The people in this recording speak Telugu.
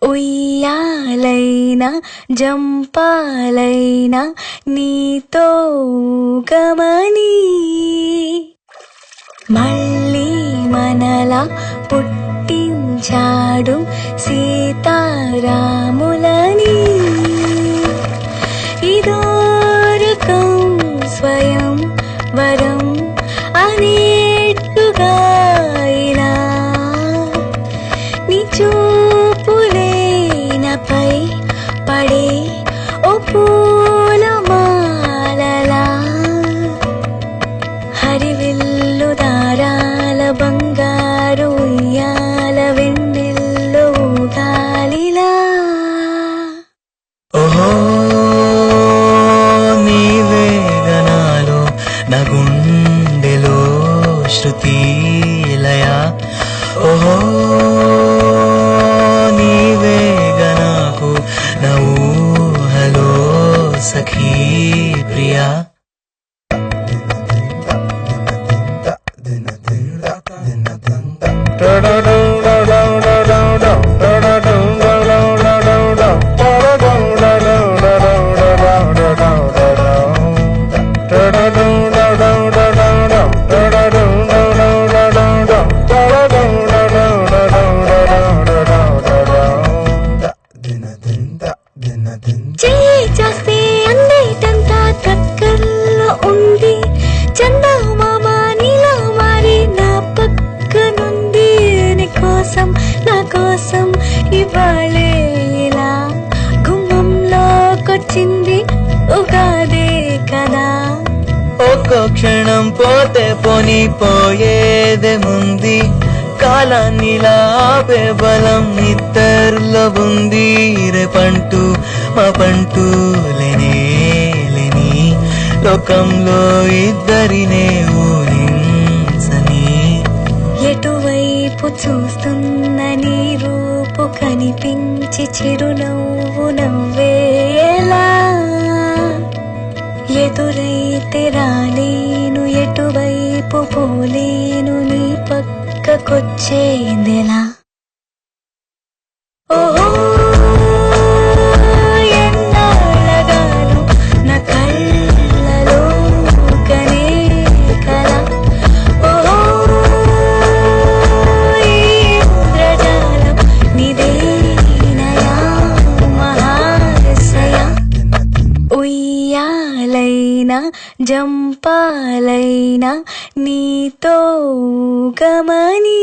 ఉయ్యాలైనా జంపాలైనా నీతో గమని మళ్ళీ మనలా పుట్టించాడు సీతారాములని ఇదోరకం స్వయం వరం అనేట్టుగా నీ చూపులే నాపై పడే ఓ పూలమాలలా హరివిల్లు దారాల బంగారు ఉయ్యాల వెన్నెల్లో గాలిలా ఓహో నీవే గనాలో నా గుండెలో శృతిలయ ఓహో నీవే గనాకు నా ఊహలో సఖీ ప్రియా చేస్తే అన్నిటంతా దగ్గరలో ఉంది చందమామ నీలో మారి నా పక్కనుంది నా కోసం ఇవాళే ఇలా గుమ్మంలోకొచ్చింది ఉగాదే కదా ఒక్కో క్షణం పోతే పోయేదేముంది కాలాన్నిలా ఆపే బలం ఇద్దరిలో ఉంది రేపంటూ మా పంటూ లేని లోకంలో ఇద్దరినే ఊహించని ఎటువైపు చూస్తున్న నీ రూపు కనిపించి చిరునవ్వు నవ్వేలా ఎదురైతే రాలేను ఎటువైపు పోలేను నీ పక్కకొచ్చేదెలా ఓహో ఎన్నాళ్ళగాను నా కళ్ళలో కనే కల ఓహో ఇంద్రజాలం నిదేనయా మహాశయ ఉయ్యాలైనా జంపాలైనా నీతో గమని